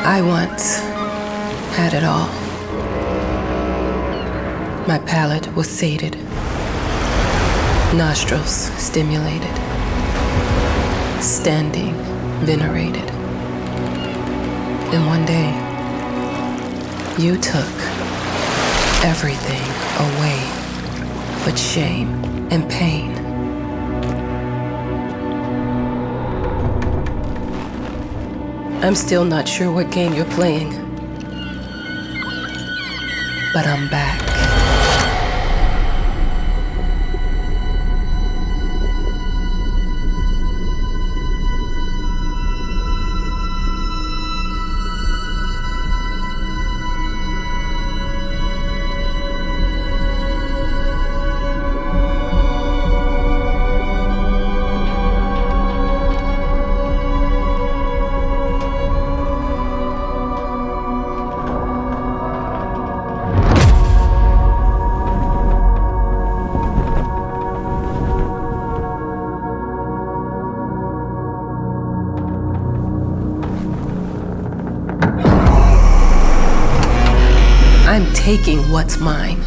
I once had it all. My palate was sated, nostrils stimulated, standing venerated. And one day, you took everything away but shame and pain. I'm still not sure what game you're playing, but I'm back. I'm taking what's mine.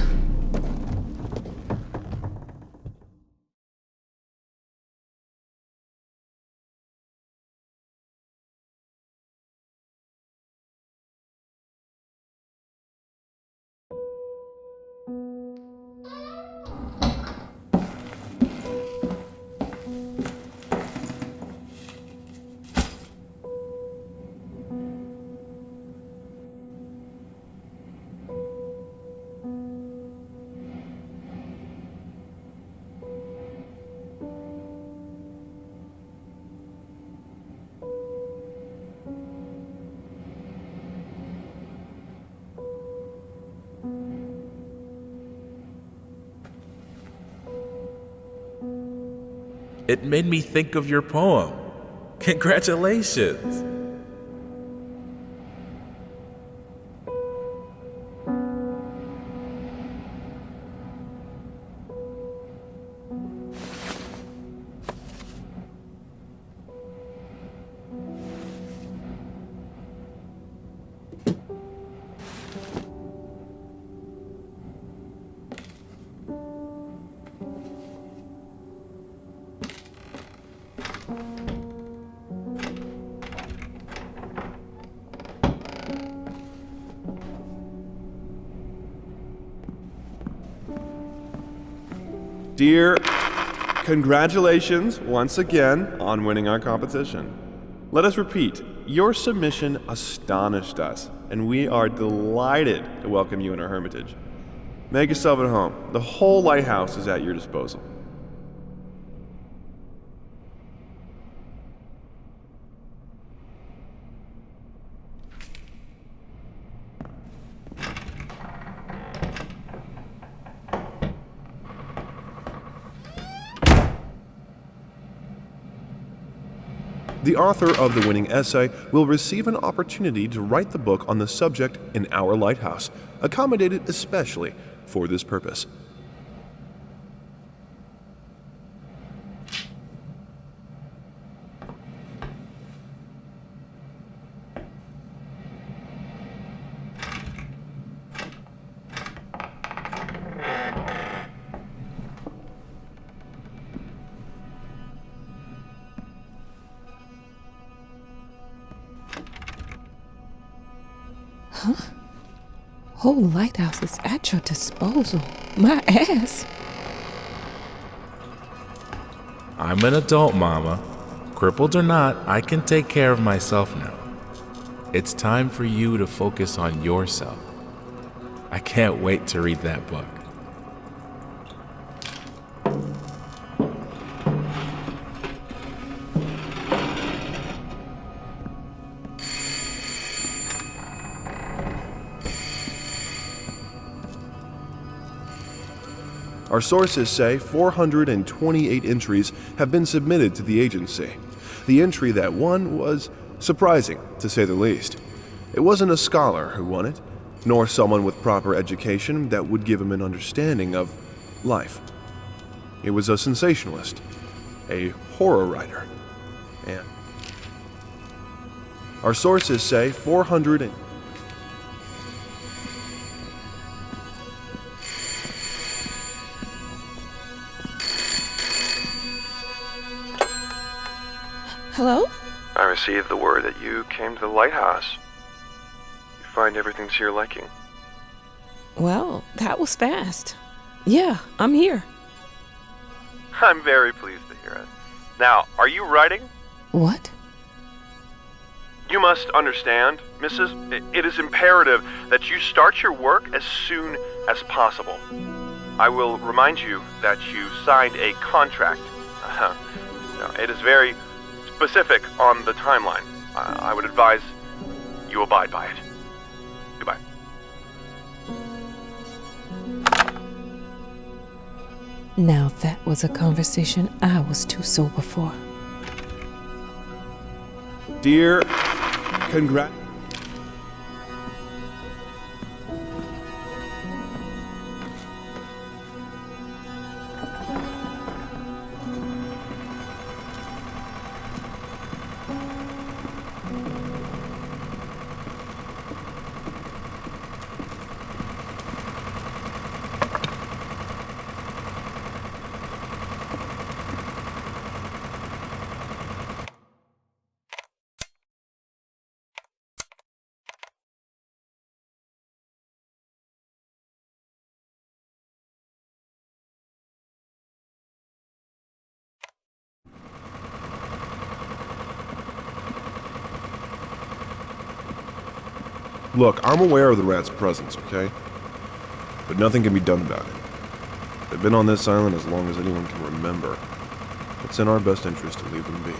It made me think of your poem. Congratulations! Dear, congratulations once again on winning our competition. Let us repeat, your submission astonished us, and we are delighted to welcome you in our hermitage. Make yourself at home. The whole lighthouse is at your disposal. The author of the winning essay will receive an opportunity to write the book on the subject in our lighthouse, accommodated especially for this purpose. Huh? Whole lighthouse is at your disposal. My ass. I'm an adult, Mama. Crippled or not, I can take care of myself now. It's time for you to focus on yourself. I can't wait to read that book. Our sources say 428 entries have been submitted to the agency. The entry that won was surprising, to say the least. It wasn't a scholar who won it, nor someone with proper education that would give him an understanding of life. It was a sensationalist, a horror writer, and Our sources say 400 and... Hello? I received the word that you came to the lighthouse. You find everything to your liking. Well, that was fast. Yeah, I'm here. I'm very pleased to hear it. Now, are you writing? What? You must understand, Mrs. It is imperative that you start your work as soon as possible. I will remind you that you signed a contract. It is very specific on the timeline. I would advise you abide by it. Goodbye. Now that was a conversation I was too sober for. Dear, congrat... Look, I'm aware of the rat's presence, okay? But nothing can be done about it. They've been on this island as long as anyone can remember. It's in our best interest to leave them be.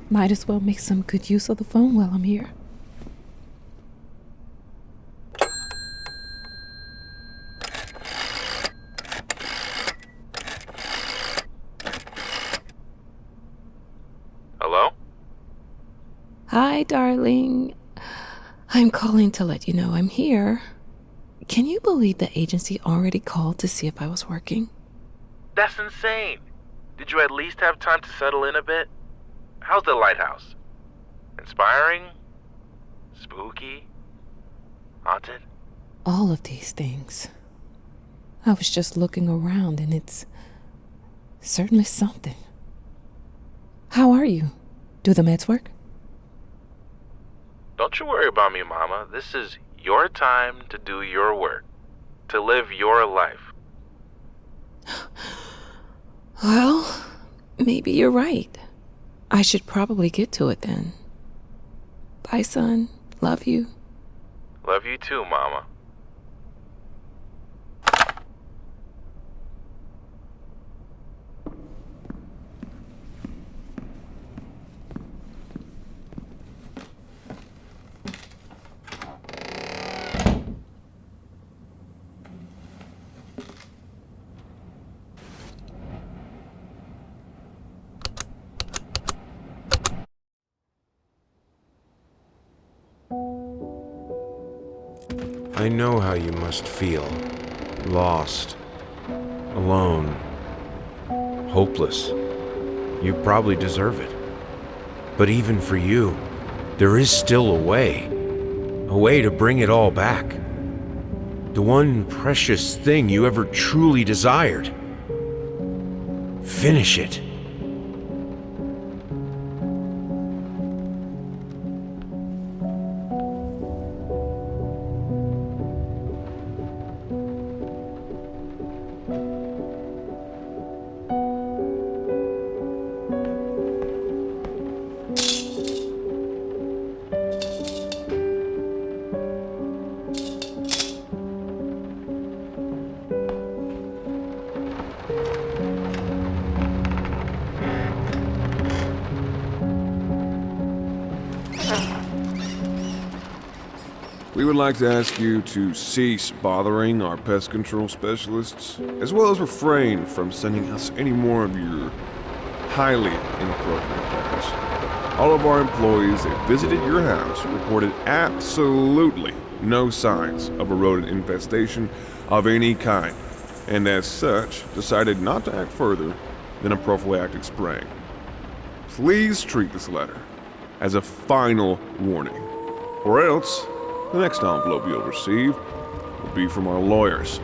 Might as well make some good use of the phone while I'm here. Hi, darling. I'm calling to let you know I'm here. Can you believe the agency already called to see if I was working? That's insane. Did you at least have time to settle in a bit? How's the lighthouse? Inspiring? Spooky? Haunted? All of these things. I was just looking around and it's certainly something. How are you? Do the meds work? Don't you worry about me, Mama. This is your time to do your work, to live your life. Well, maybe you're right. I should probably get to it then. Bye, son. Love you. Love you too, Mama. I know how you must feel. Lost. Alone. Hopeless. You probably deserve it. But even for you, there is still a way. A way to bring it all back. The one precious thing you ever truly desired. Finish it. We would like to ask you to cease bothering our pest control specialists, as well as refrain from sending us any more of your highly inappropriate letters. All of our employees that visited your house reported absolutely no signs of a rodent infestation of any kind, and as such, decided not to act further than a prophylactic spraying. Please treat this letter as a final warning, or else the next envelope you'll receive will be from our lawyers.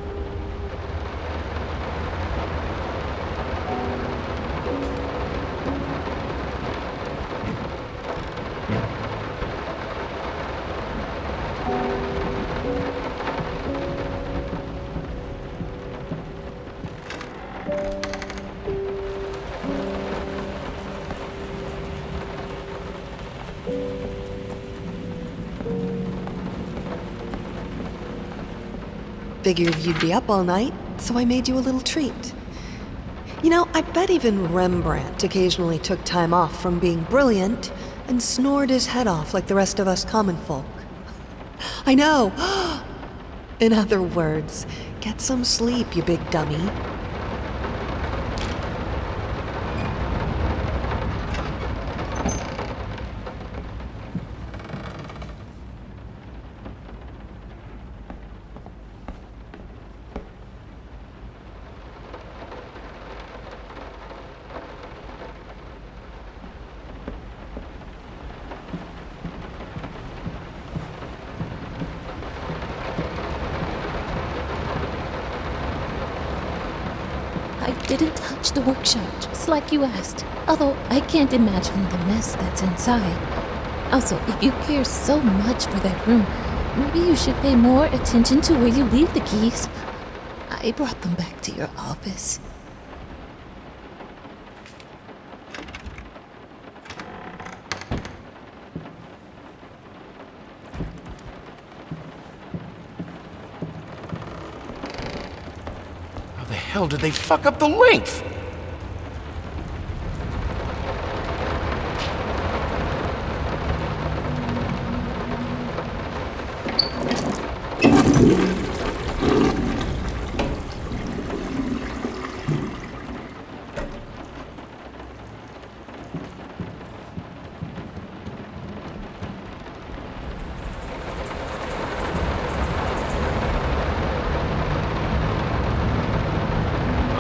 Figured you'd be up all night, so I made you a little treat. You know, I bet even Rembrandt occasionally took time off from being brilliant and snored his head off like the rest of us common folk. I know! In other words, get some sleep, you big dummy. I didn't touch the workshop, just like you asked. Although I can't imagine the mess that's inside. Also, if you care so much for that room, maybe you should pay more attention to where you leave the keys. I brought them back to your office. How the hell did they fuck up the length?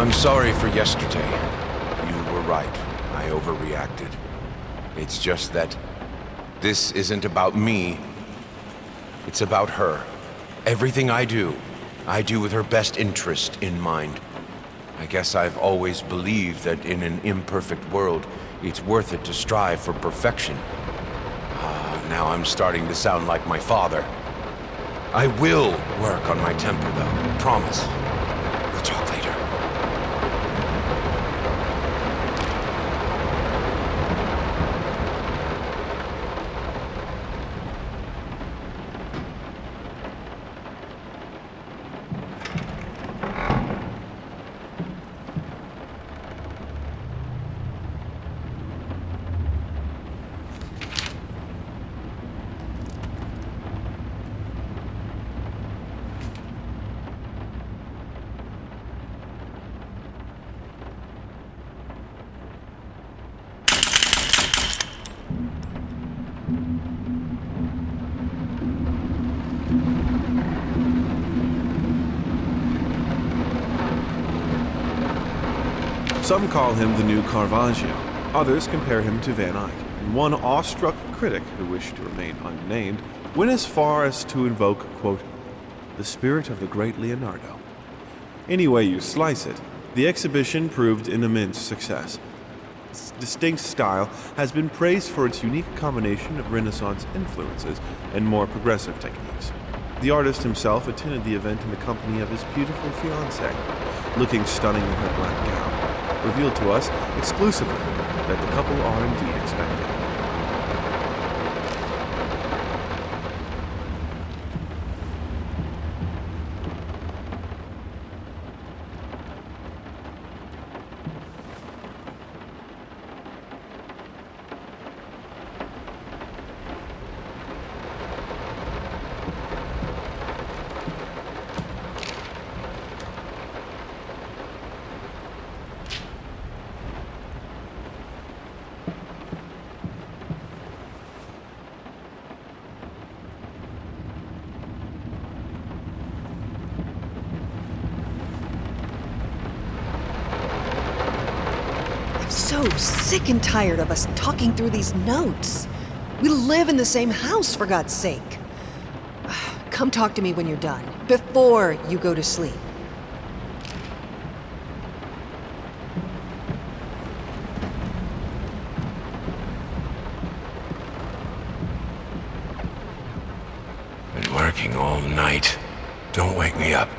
I'm sorry for yesterday. You were right. I overreacted. It's just that this isn't about me. It's about her. Everything I do with her best interest in mind. I guess I've always believed that in an imperfect world, it's worth it to strive for perfection. Now I'm starting to sound like my father. I will work on my temper, though. Promise. We'll talk later. Some call him the new Caravaggio. Others compare him to Van Eyck. And one awestruck critic, who wished to remain unnamed, went as far as to invoke, quote, the spirit of the great Leonardo. Any way you slice it, the exhibition proved an immense success. Its distinct style has been praised for its unique combination of Renaissance influences and more progressive techniques. The artist himself attended the event in the company of his beautiful fiancée, looking stunning in her black gown, revealed to us exclusively that the couple are indeed expecting. So sick and tired of us talking through these notes. We live in the same house, for God's sake. Come talk to me when you're done, before you go to sleep. Been working all night. Don't wake me up.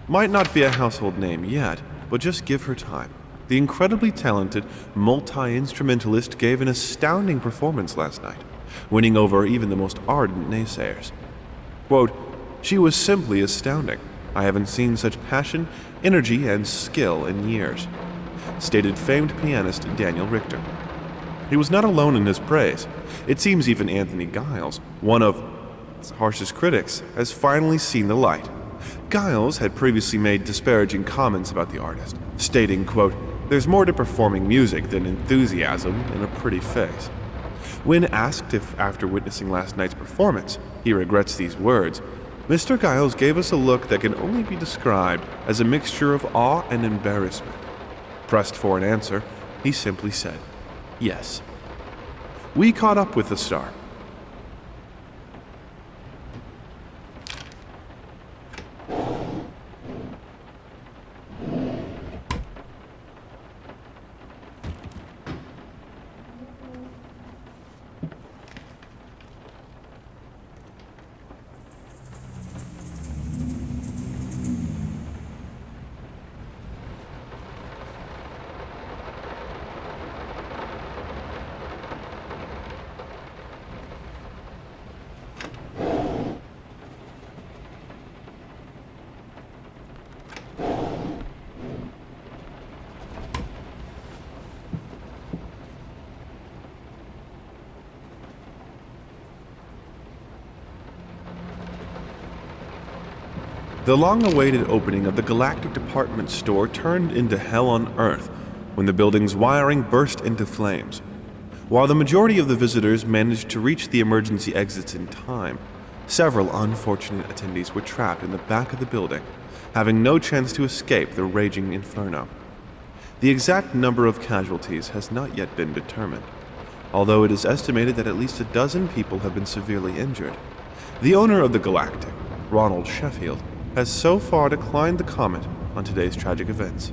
Might not be a household name yet, but just give her time. The incredibly talented multi-instrumentalist gave an astounding performance last night, winning over even the most ardent naysayers. Quote, she was simply astounding. I haven't seen such passion, energy, and skill in years, stated famed pianist Daniel Richter. He was not alone in his praise. It seems even Anthony Giles, one of its harshest critics, has finally seen the light. Giles had previously made disparaging comments about the artist, stating, quote, there's more to performing music than enthusiasm and a pretty face. When asked if, after witnessing last night's performance, he regrets these words, Mr. Giles gave us a look that can only be described as a mixture of awe and embarrassment. Pressed for an answer, he simply said, yes. We caught up with the star. The long-awaited opening of the Galactic Department Store turned into hell on Earth. when the building's wiring burst into flames. While the majority of the visitors managed to reach the emergency exits in time, several unfortunate attendees were trapped in the back of the building, having no chance to escape the raging inferno. The exact number of casualties has not yet been determined, although it is estimated that at least a dozen people have been severely injured. The owner of the Galactic, Ronald Sheffield, has so far declined to comment on today's tragic events.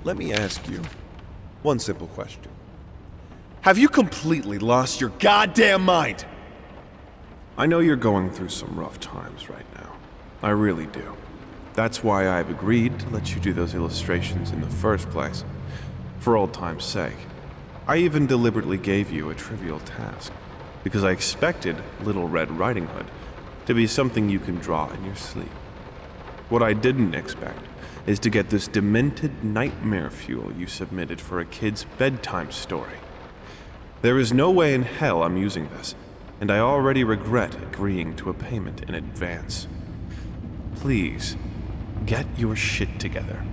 Let me ask you one simple question. Have you completely lost your goddamn mind? I know you're going through some rough times right now. I really do. That's why I've agreed to let you do those illustrations in the first place. For old time's sake. I even deliberately gave you a trivial task, because I expected Little Red Riding Hood to be something you can draw in your sleep. What I didn't expect is to get this demented nightmare fuel you submitted for a kid's bedtime story. There is no way in hell I'm using this, and I already regret agreeing to a payment in advance. Please, get your shit together.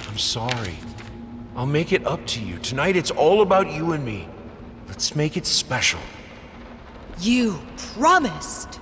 I'm sorry. I'll make it up to you. Tonight it's all about you and me. Let's make it special. You promised!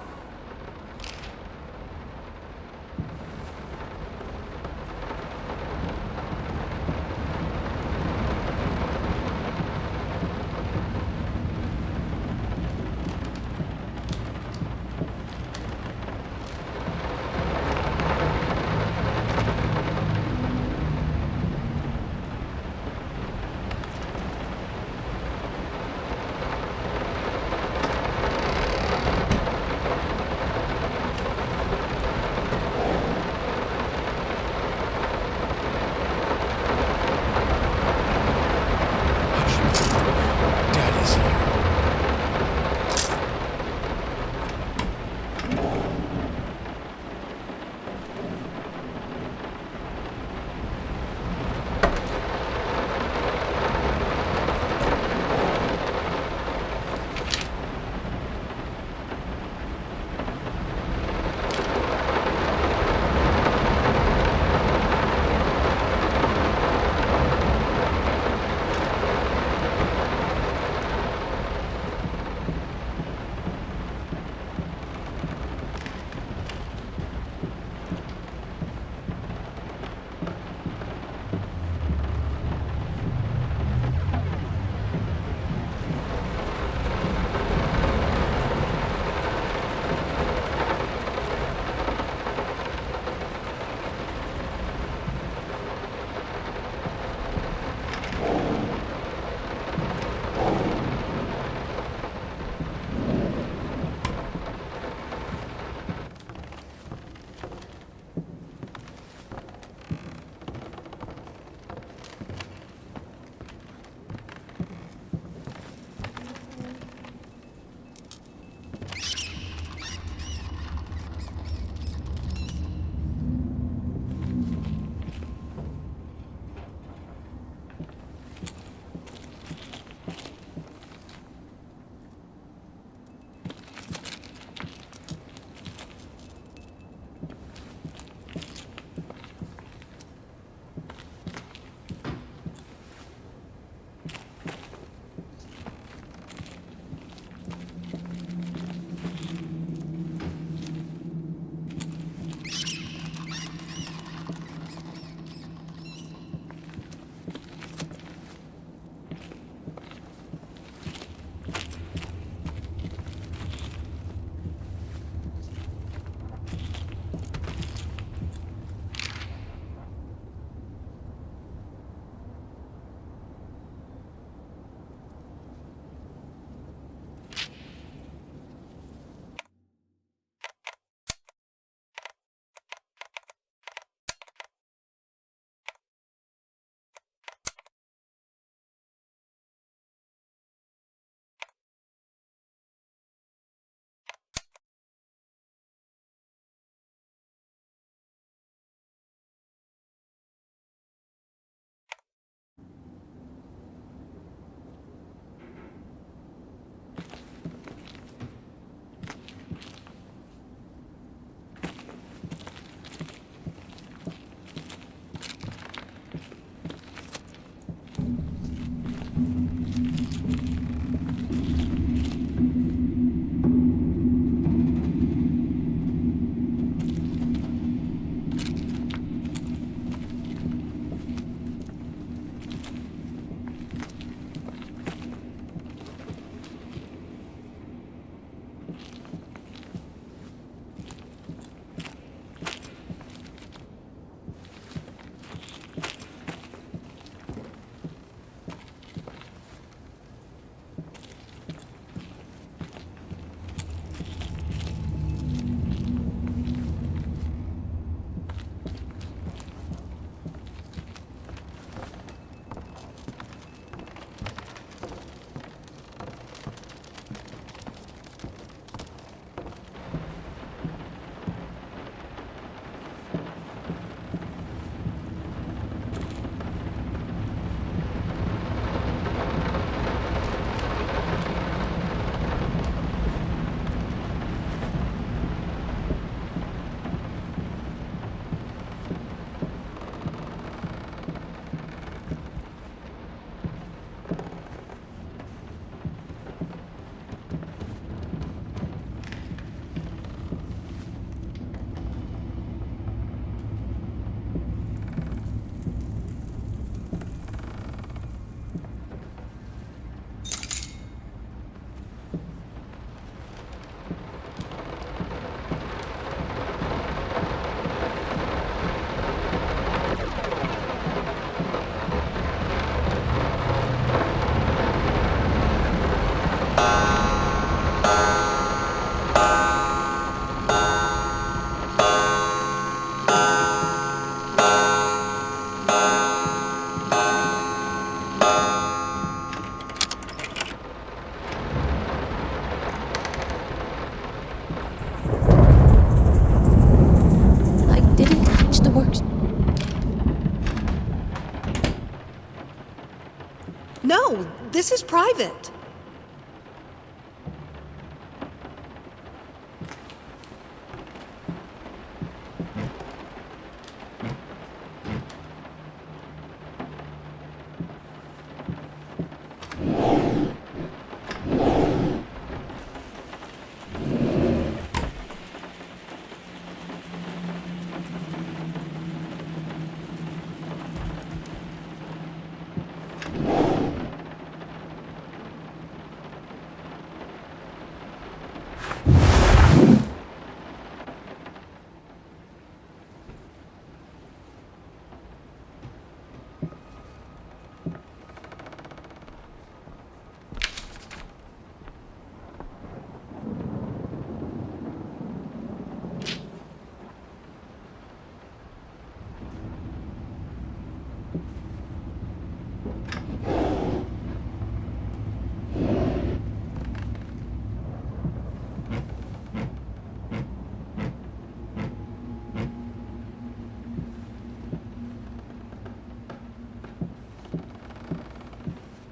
This is private.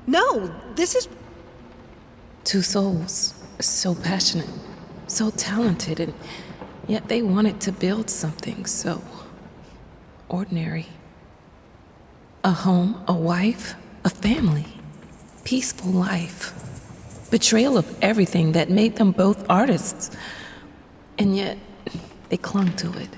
No, this is... Two souls, so passionate, so talented, and yet they wanted to build something so ordinary. A home, a wife, a family, peaceful life. Betrayal of everything that made them both artists, and yet they clung to it.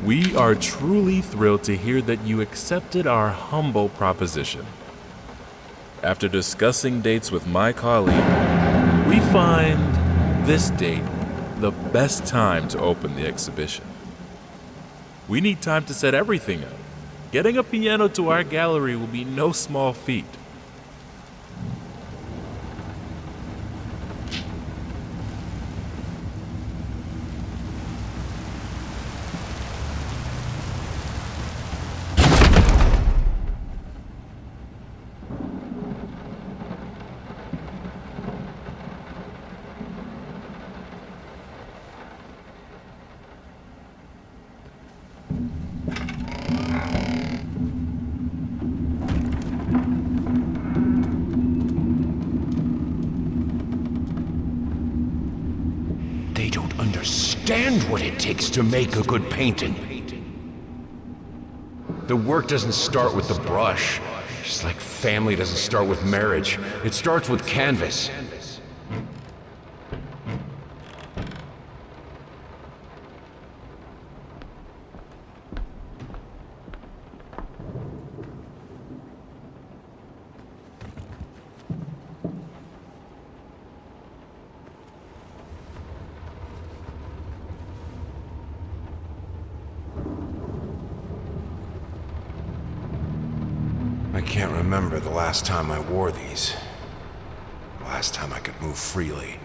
We are truly thrilled to hear that you accepted our humble proposition. After discussing dates with my colleague, we find this date the best time to open the exhibition. We need time to set everything up. Getting a piano to our gallery will be no small feat. Understand what it takes to make a good painting. The work doesn't start with the brush, just like family doesn't start with marriage. It starts with canvas. I can't remember the last time I wore these. The last time I could move freely.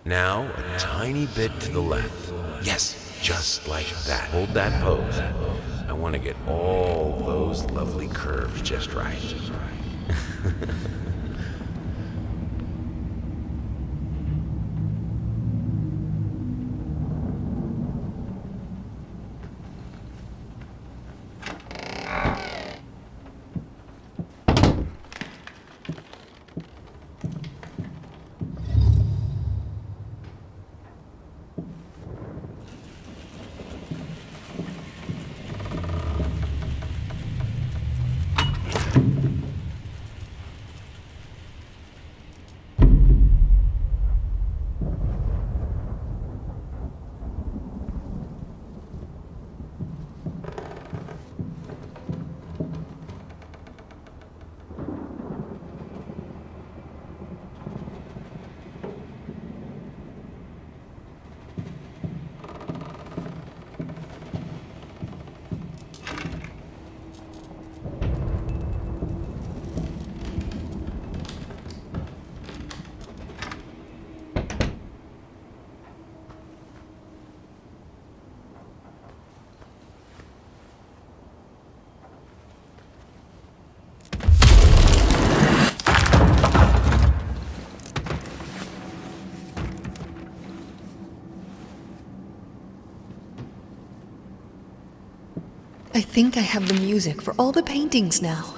Now, a tiny bit to the left. Yes, just like that. Hold that pose. I want to get all those lovely curves just right. I think I have the music for all the paintings now.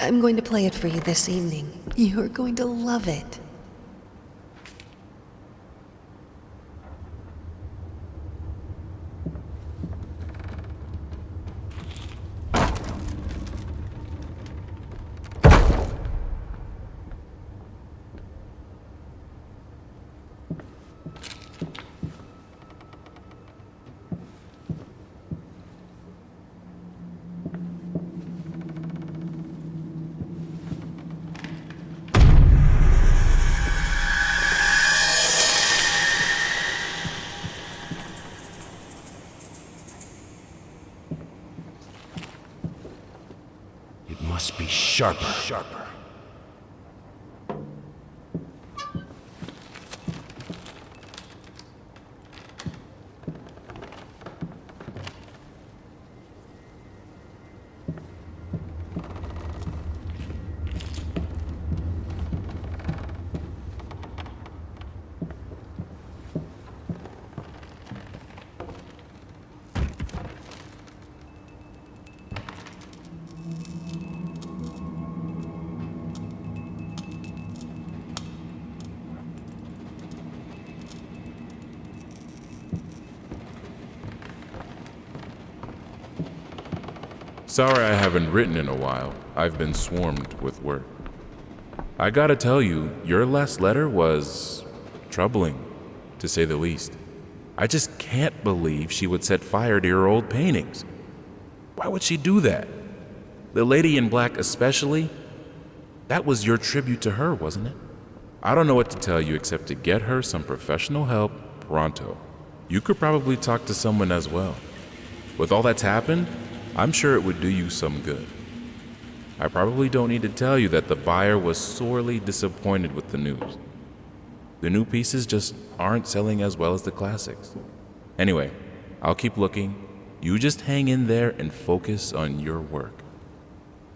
I'm going to play it for you this evening. You're going to love it. Must be sharper. Sorry I haven't written in a while. I've been swarmed with work. I gotta tell you, your last letter was troubling, to say the least. I just can't believe she would set fire to your old paintings. Why would she do that? The lady in black especially? That was your tribute to her, wasn't it? I don't know what to tell you except to get her some professional help pronto. You could probably talk to someone as well. With all that's happened, I'm sure it would do you some good. I probably don't need to tell you that the buyer was sorely disappointed with the news. The new pieces just aren't selling as well as the classics. Anyway, I'll keep looking. You just hang in there and focus on your work.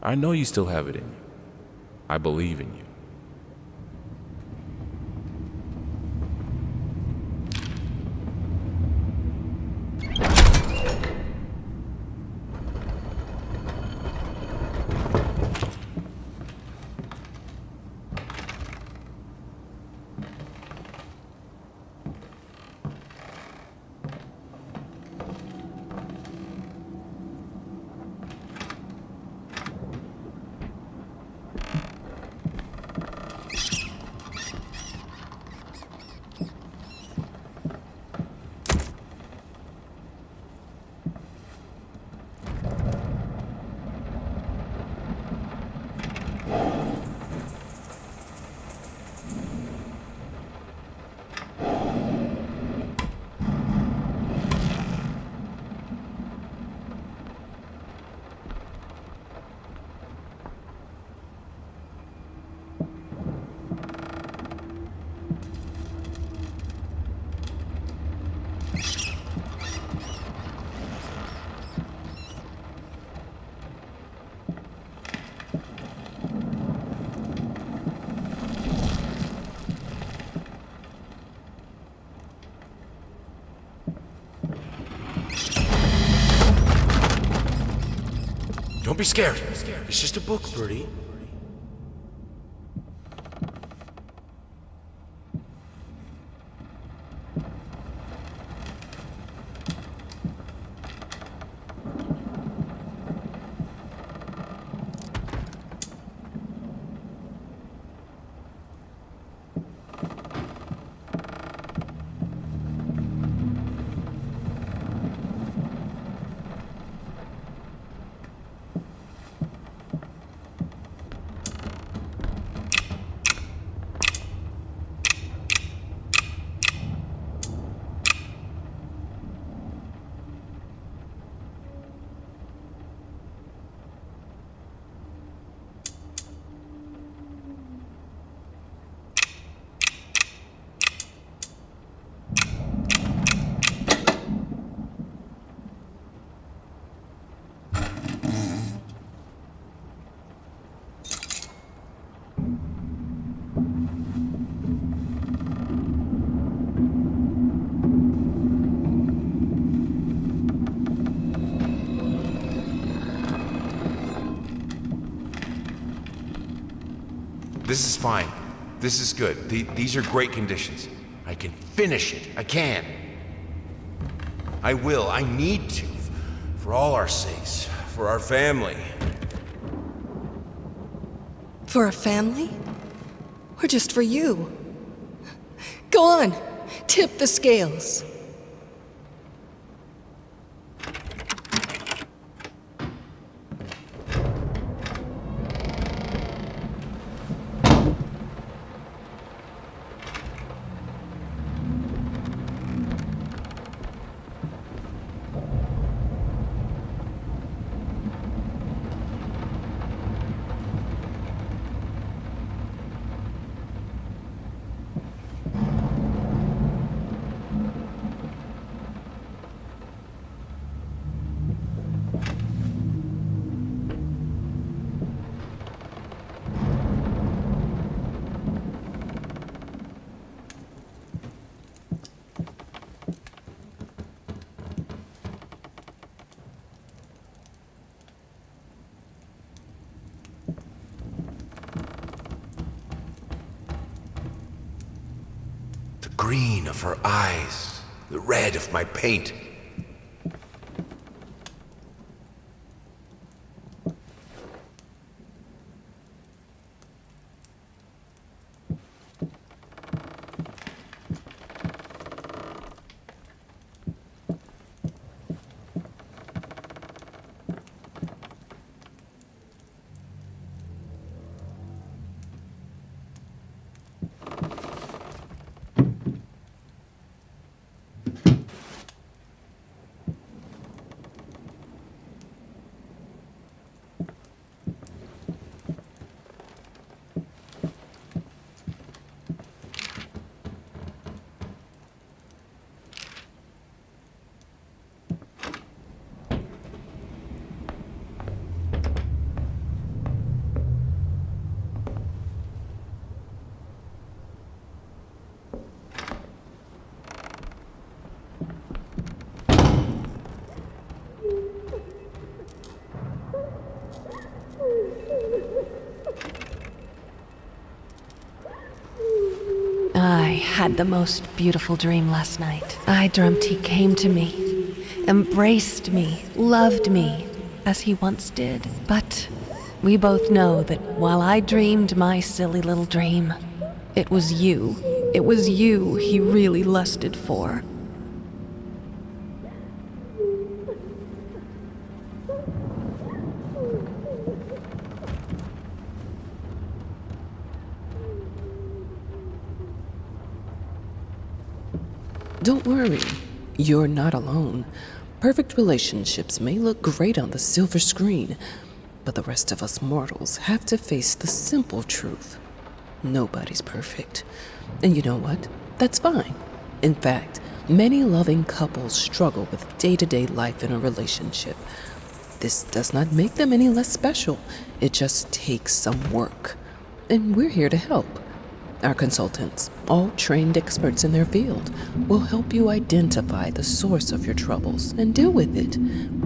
I know you still have it in you. I believe in you. Don't be scared. It's just a book, Birdie. This is fine. This is good. These are great conditions. I can finish it. I can. I will. I need to. For all our sakes. For our family. For a family? Or just for you? Go on. Tip the scales. Green of her eyes, the red of my paint. I had the most beautiful dream last night. I dreamt he came to me, embraced me, loved me, as he once did. But we both know that while I dreamed my silly little dream, it was you he really lusted for. Don't worry, you're not alone. Perfect relationships may look great on the silver screen, but the rest of us mortals have to face the simple truth. Nobody's perfect. And you know what? That's fine. In fact, many loving couples struggle with day-to-day life in a relationship. This does not make them any less special. It just takes some work. And we're here to help. Our consultants, all trained experts in their field, will help you identify the source of your troubles and deal with it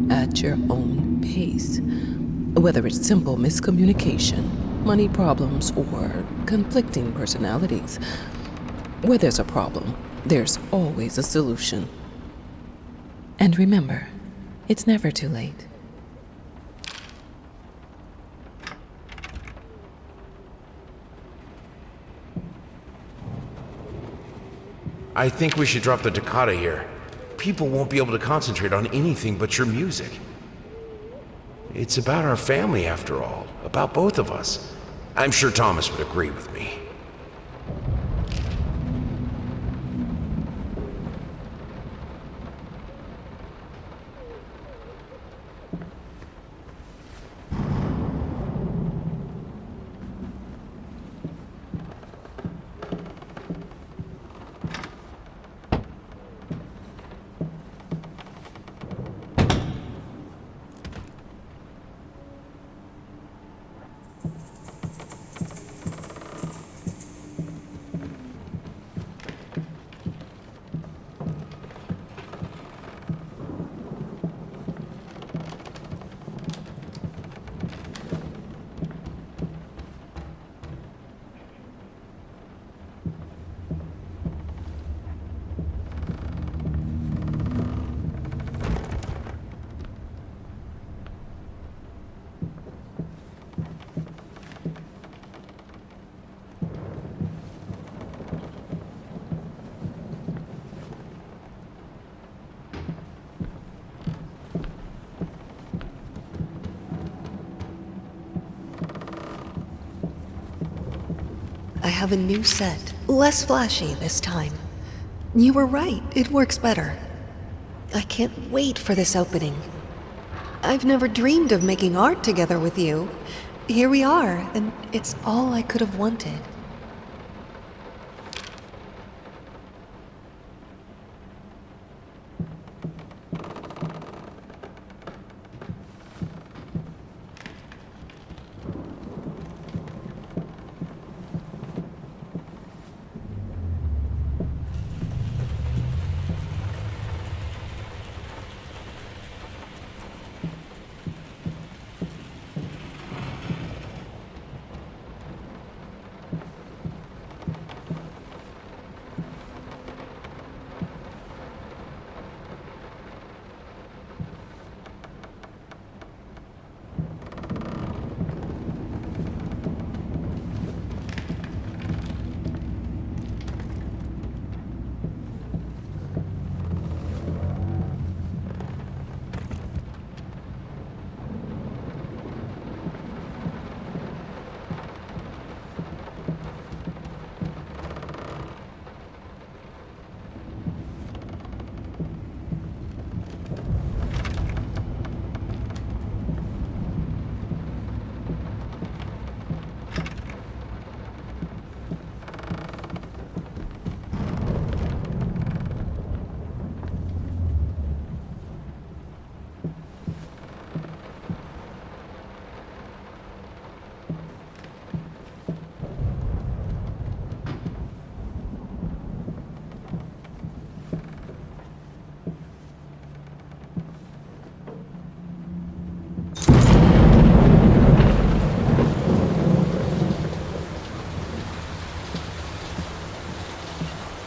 at your own pace. Whether it's simple miscommunication, money problems, or conflicting personalities, where there's a problem, there's always a solution. And remember, it's never too late. I think we should drop the toccata here. People won't be able to concentrate on anything but your music. It's about our family, after all. About both of us. I'm sure Thomas would agree with me. I have a new set. Less flashy this time. You were right, it works better. I can't wait for this opening. I've never dreamed of making art together with you. Here we are, and it's all I could have wanted.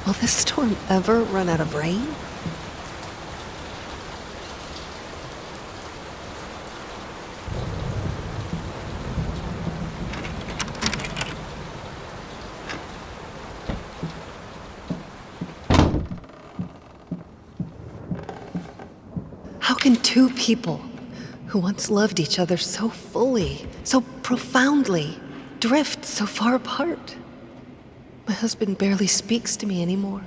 Will this storm ever run out of rain? How can two people who once loved each other so fully, so profoundly, drift so far apart? My husband barely speaks to me anymore.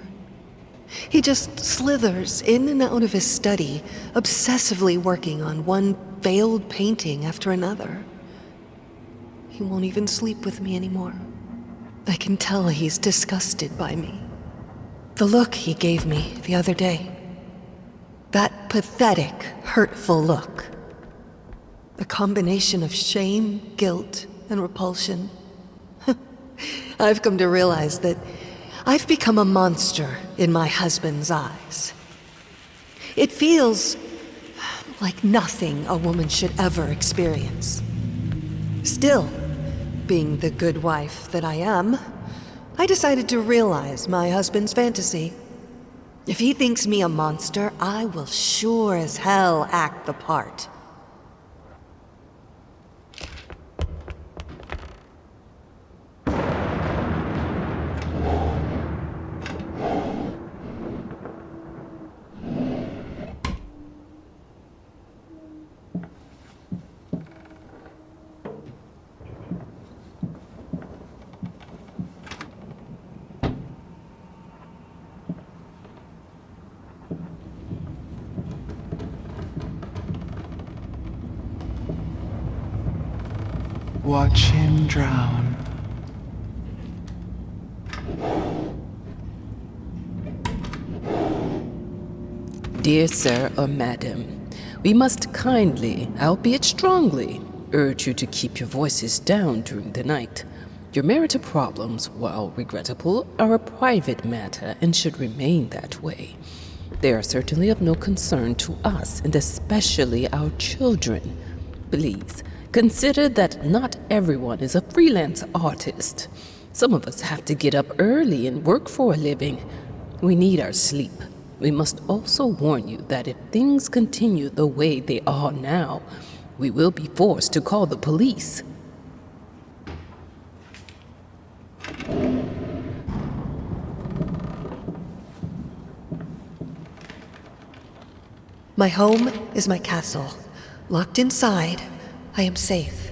He just slithers in and out of his study, obsessively working on one failed painting after another. He won't even sleep with me anymore. I can tell he's disgusted by me. The look he gave me the other day. That pathetic, hurtful look. The combination of shame, guilt, and repulsion. I've come to realize that I've become a monster in my husband's eyes. It feels like nothing a woman should ever experience. Still, being the good wife that I am, I decided to realize my husband's fantasy. If he thinks me a monster, I will sure as hell act the part. Watch him drown. Dear sir or madam, we must kindly, albeit strongly, urge you to keep your voices down during the night. Your marital problems, while regrettable, are a private matter and should remain that way. They are certainly of no concern to us, and especially our children. Please, consider that not everyone is a freelance artist. Some of us have to get up early and work for a living. We need our sleep. We must also warn you that if things continue the way they are now, we will be forced to call the police. My home is my castle. Locked inside, I am safe.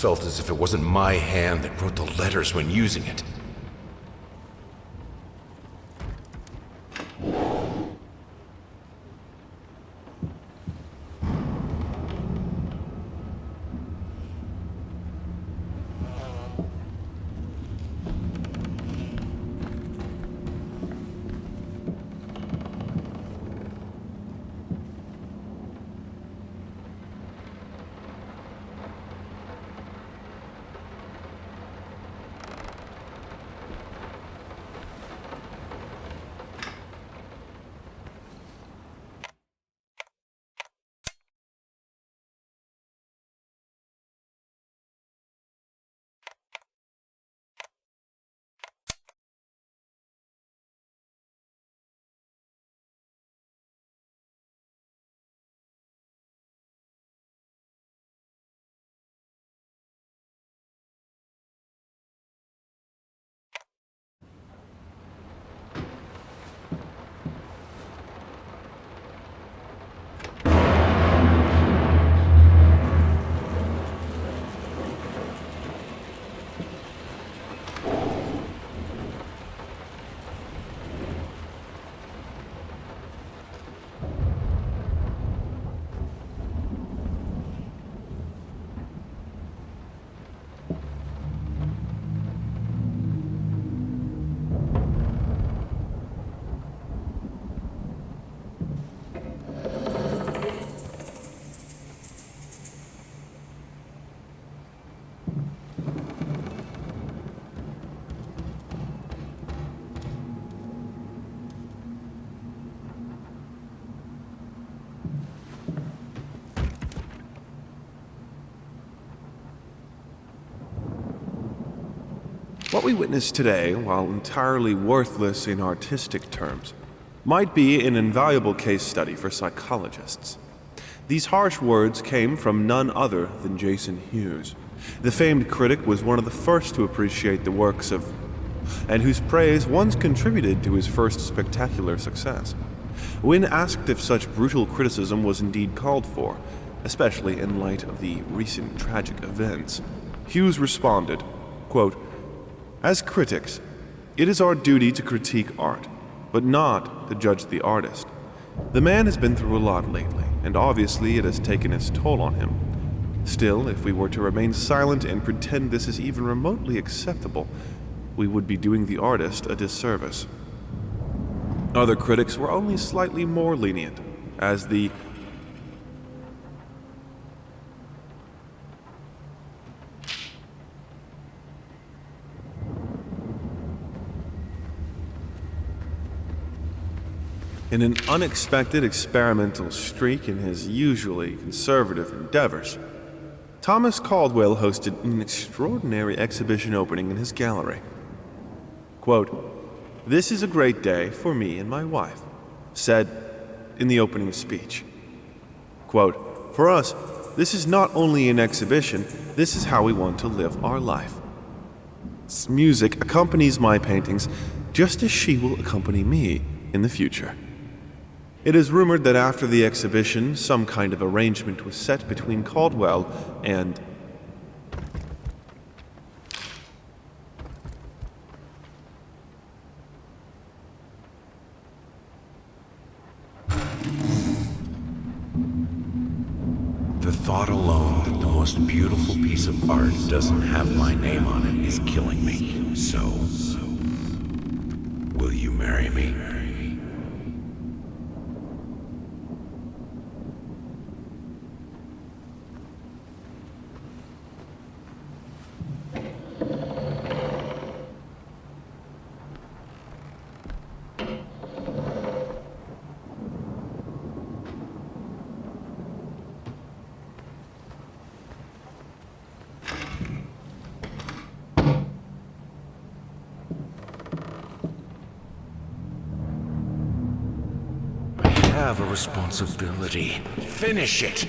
Felt as if it wasn't my hand that wrote the letters when using it. What we witness today, while entirely worthless in artistic terms, might be an invaluable case study for psychologists. These harsh words came from none other than Jason Hughes. The famed critic was one of the first to appreciate the works of, and whose praise once contributed to his first spectacular success. When asked if such brutal criticism was indeed called for, especially in light of the recent tragic events, Hughes responded, quote, "As critics, it is our duty to critique art, but not to judge the artist. The man has been through a lot lately, and obviously it has taken its toll on him. Still, if we were to remain silent and pretend this is even remotely acceptable, we would be doing the artist a disservice." Other critics were only slightly more lenient, as the in an unexpected experimental streak in his usually conservative endeavors, Thomas Caldwell hosted an extraordinary exhibition opening in his gallery. Quote, "This is a great day for me and my wife," said in the opening speech. Quote, "For us, this is not only an exhibition, this is how we want to live our life. Music accompanies my paintings just as she will accompany me in the future." It is rumored that after the exhibition, some kind of arrangement was set between Caldwell and The thought alone that the most beautiful piece of art doesn't have my name on it is killing me. So, will you marry me? I have a responsibility. Finish it!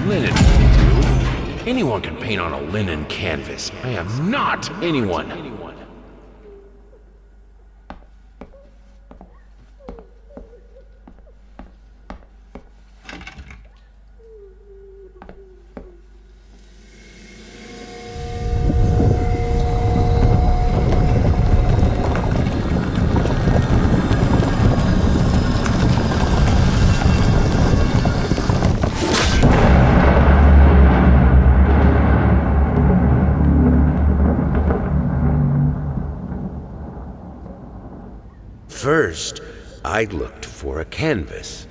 Linen will do. Anyone can paint on a linen canvas. I am not anyone. First, I looked for a canvas.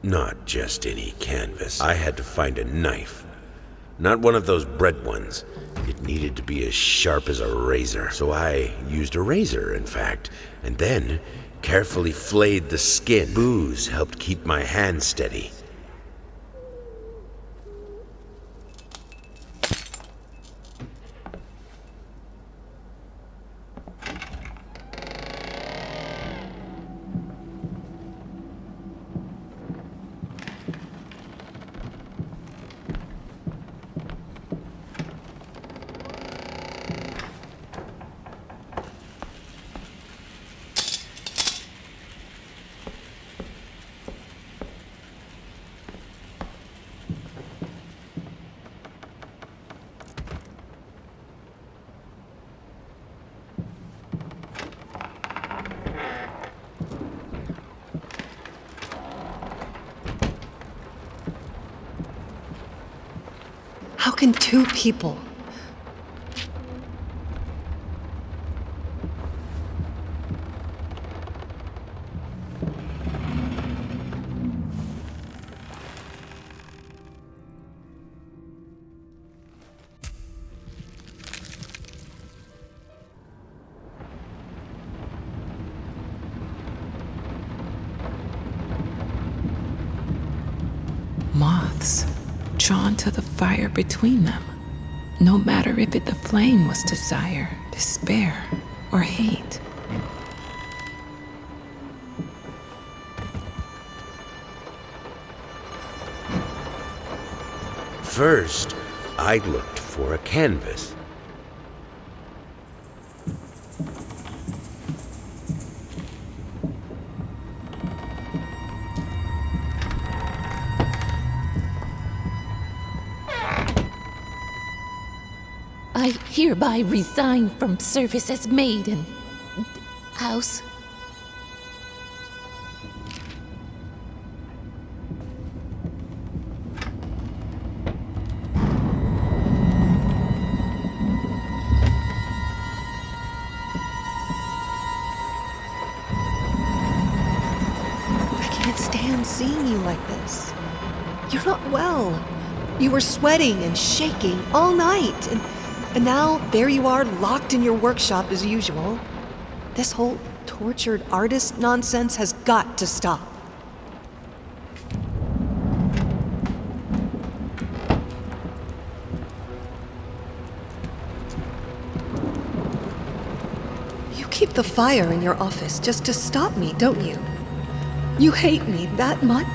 Not just any canvas. I had to find a knife. Not one of those bread ones. It needed to be as sharp as a razor. So I used a razor, in fact, and then carefully flayed the skin. Booze helped keep my hand steady. How can two people? Moths, drawn to the fire between them, no matter if the flame was desire, despair, or hate. First, I looked for a canvas. I hereby resign from service as maid in house. I can't stand seeing you like this. You're not well. You were sweating and shaking all night, and now there you are, locked in your workshop as usual. This whole tortured artist nonsense has got to stop. You keep the fire in your office just to stop me, don't you? You hate me that much?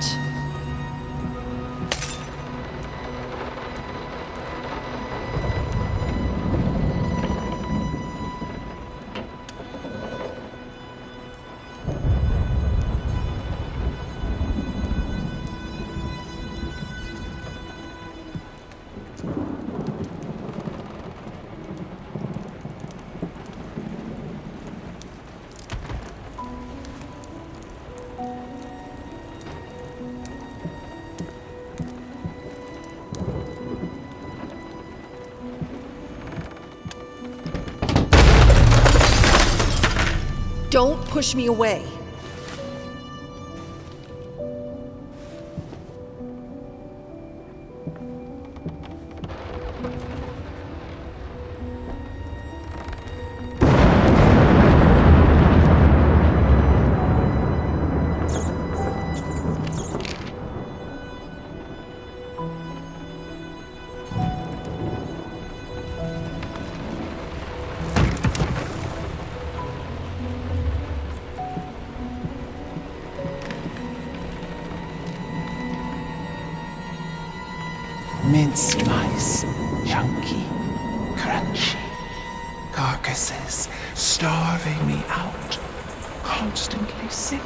Don't push me away. Minced mice, chunky, crunchy, carcasses starving me out, constantly sick.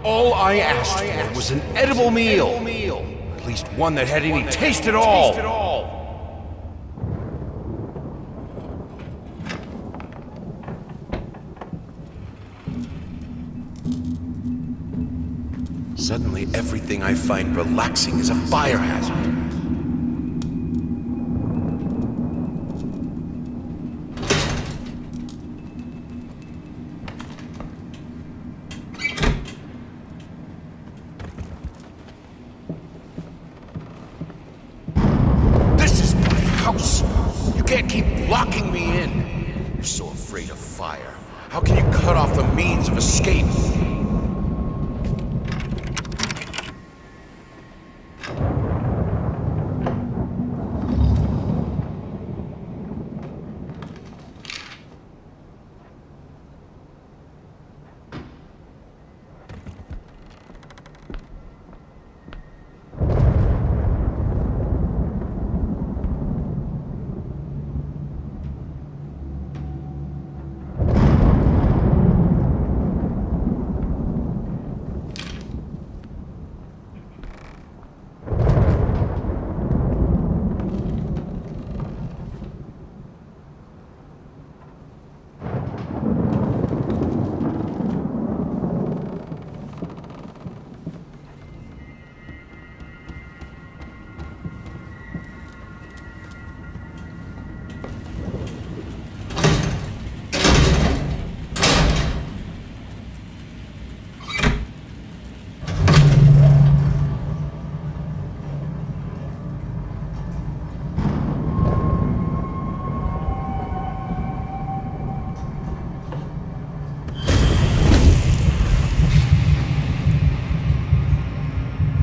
All I asked for was an edible meal. At least one that had any taste at all. Suddenly, everything I find relaxing is a fire hazard. This is my house. You can't keep locking me in. You're so afraid of fire. How can you cut off the means of escape?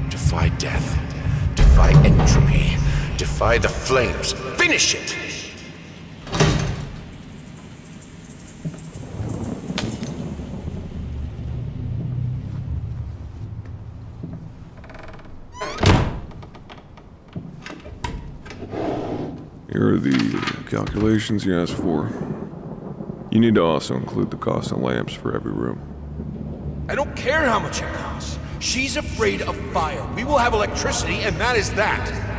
Defy death. Defy entropy. Defy the flames. Finish it! Here are the calculations you asked for. You need to also include the cost of lamps for every room. I don't care how much it costs. She's afraid of fire. We will have electricity, and that is that.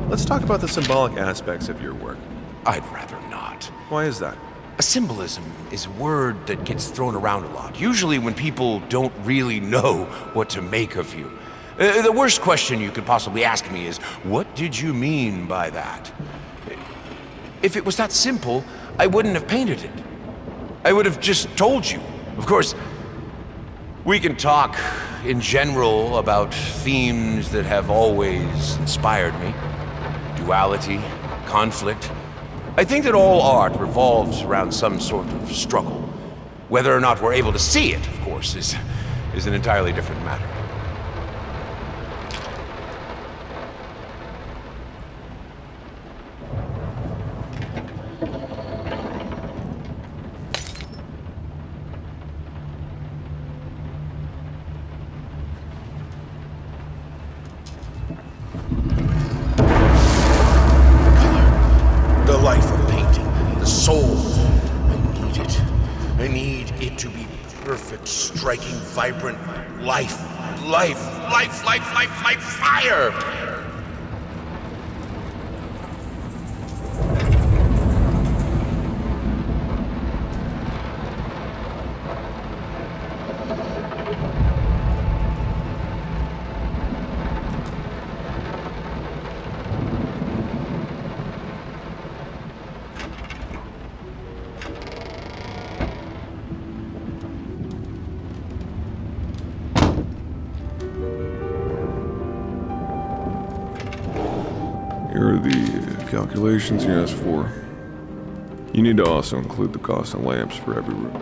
Let's talk about the symbolic aspects of your work. I'd rather not. Why is that? A symbolism is a word that gets thrown around a lot, usually when people don't really know what to make of you. The worst question you could possibly ask me is, what did you mean by that? If it was that simple, I wouldn't have painted it. I would have just told you. Of course, we can talk in general about themes that have always inspired me. Duality, conflict. I think that all art revolves around some sort of struggle. Whether or not we're able to see it, of course, is an entirely different matter. The life of painting, the soul. I need it. I need it to be perfect, striking, vibrant life. Life, fire! Here are the calculations you asked for. You need to also include the cost of lamps for every room.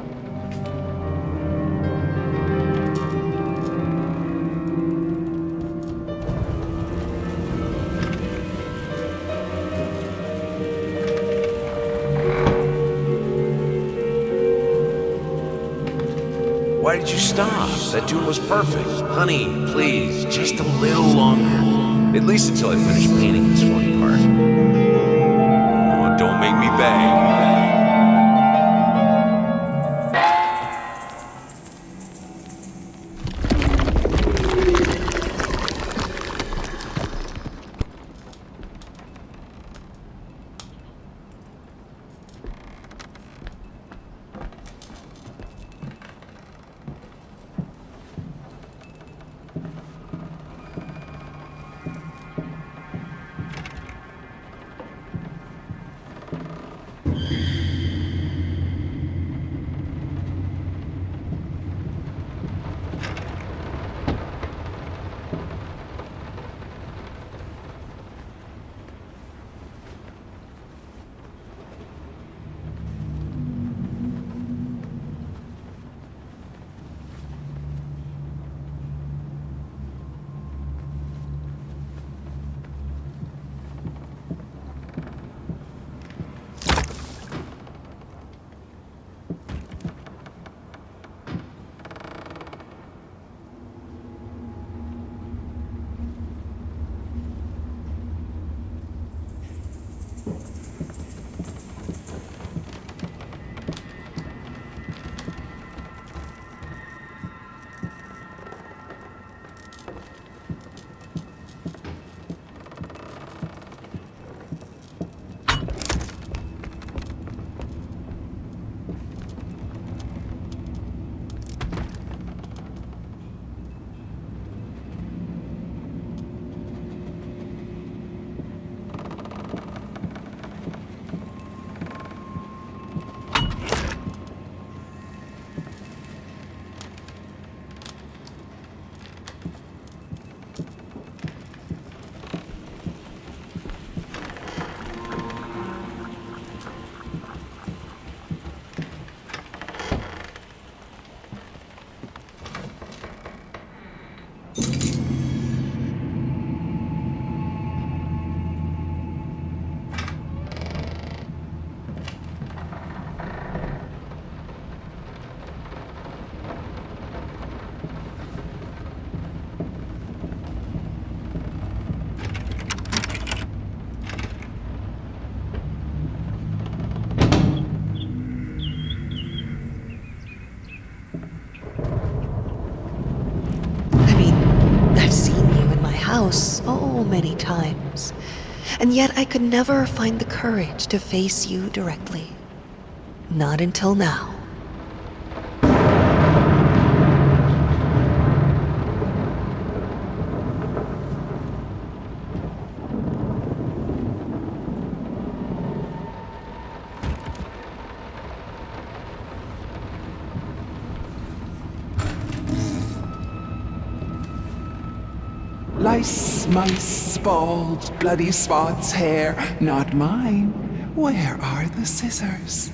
Why did you stop? That tune was perfect. Honey, please, just a little longer. At least until I finish painting this one part. Oh, don't make me beg. So many times, and yet I could never find the courage to face you directly. Not until now. Lice, mice, bald, bloody spots, hair, not mine. Where are the scissors?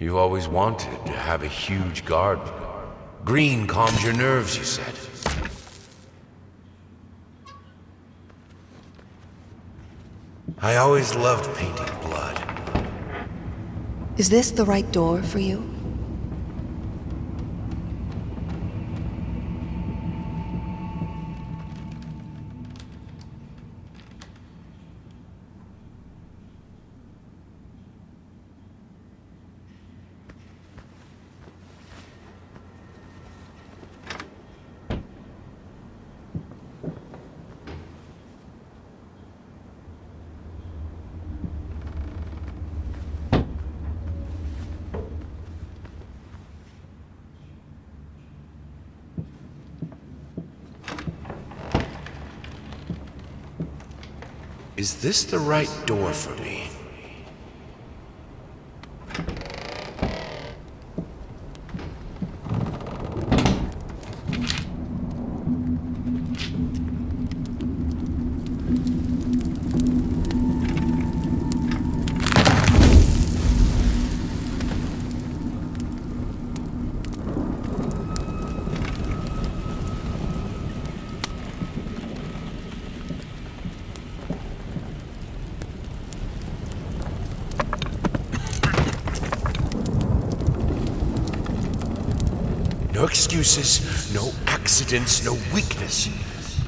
You always wanted to have a huge garden. Green calms your nerves, you said. I always loved painting blood. Is this the right door for you? Is this the right door for me? No excuses, no accidents, no weakness.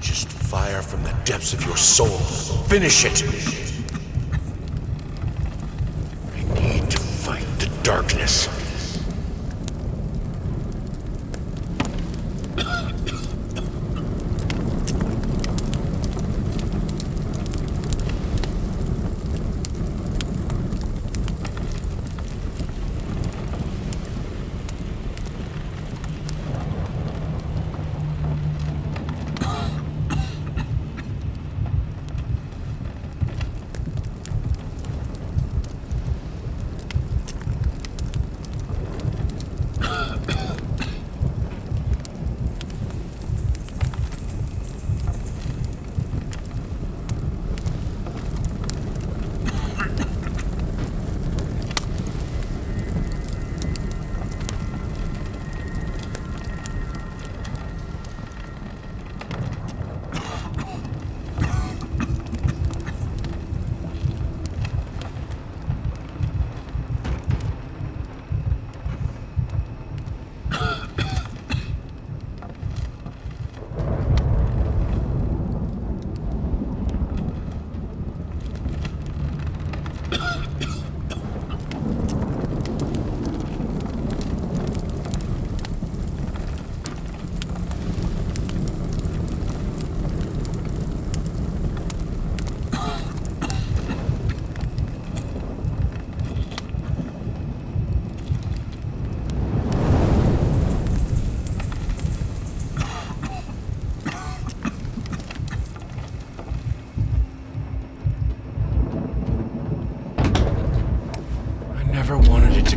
Just fire from the depths of your soul. Finish it! I need to fight the darkness.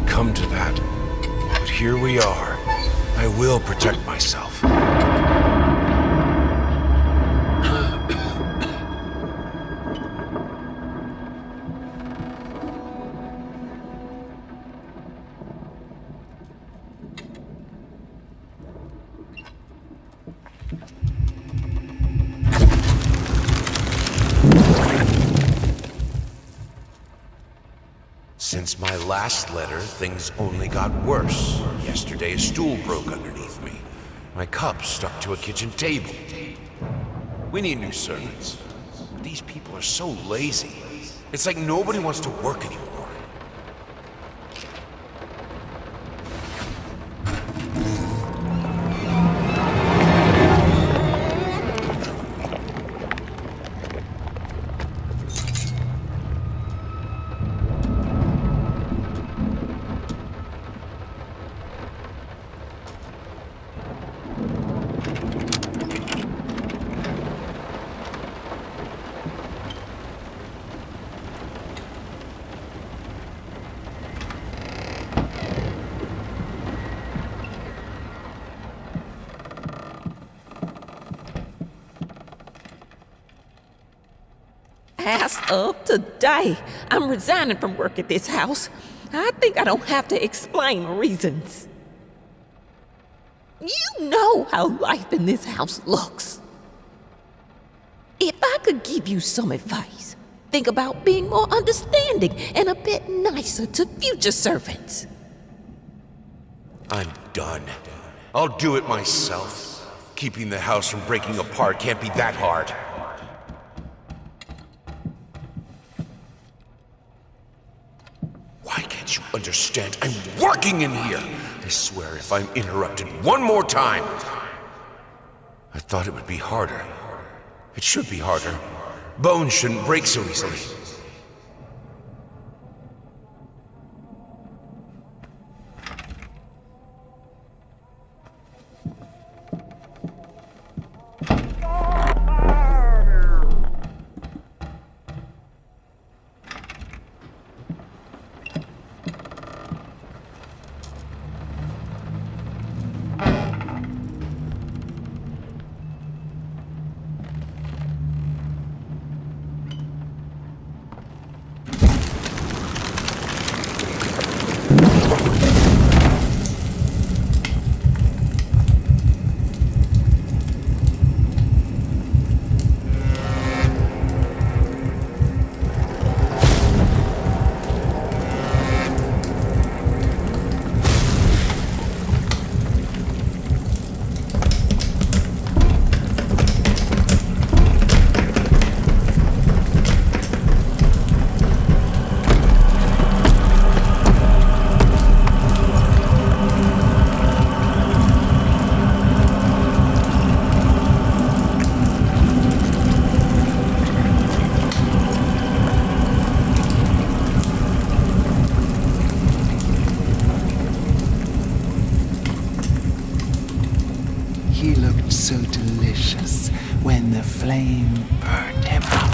Come to that. But here we are. I will protect myself. Since my last letter, things only got worse. Yesterday, a stool broke underneath me. My cup stuck to a kitchen table. We need new servants. These people are so lazy. It's like nobody wants to work anymore. As of today, I'm resigning from work at this house. I think I don't have to explain reasons. You know how life in this house looks. If I could give you some advice, think about being more understanding and a bit nicer to future servants. I'm done. I'll do it myself. Keeping the house from breaking apart can't be that hard. Why can't you understand? I'm working in here! I swear if I'm interrupted one more time... I thought it would be harder. It should be harder. Bones shouldn't break so easily. He looked so delicious when the flame burned him out.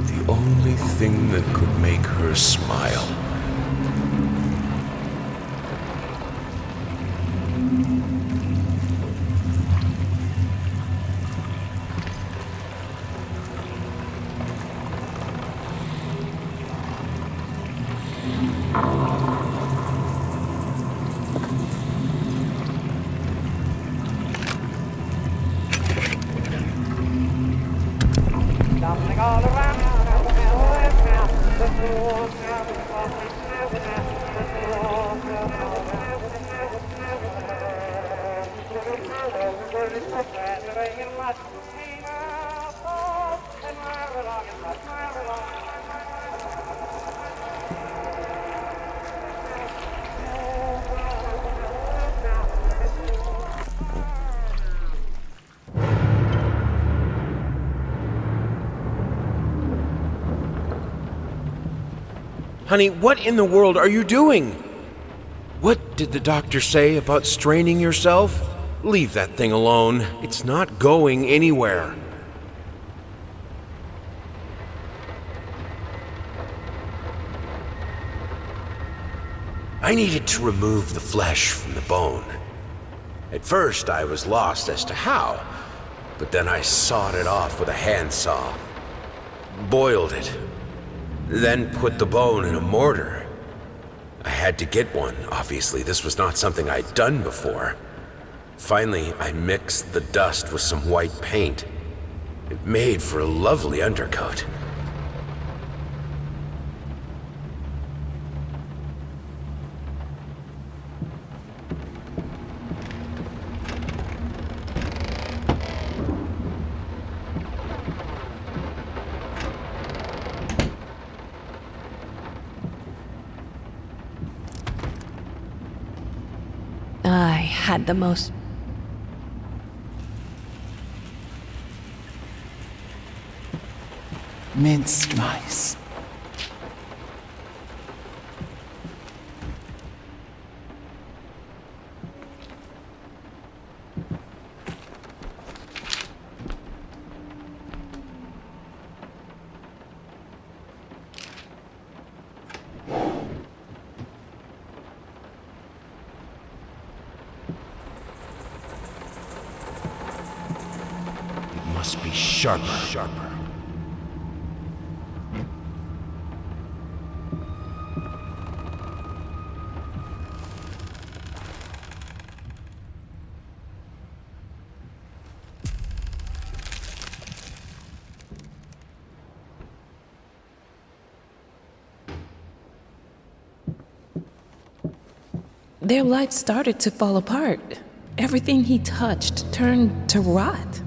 The only thing that could make her smile. Honey, what in the world are you doing? What did the doctor say about straining yourself? Leave that thing alone. It's not going anywhere. I needed to remove the flesh from the bone. At first, I was lost as to how, but then I sawed it off with a handsaw, boiled it, then put the bone in a mortar. I had to get one, obviously. This was not something I'd done before. Finally, I mixed the dust with some white paint. It made for a lovely undercoat. I had the most minced mice. Must be sharper. Their life started to fall apart. Everything he touched turned to rot.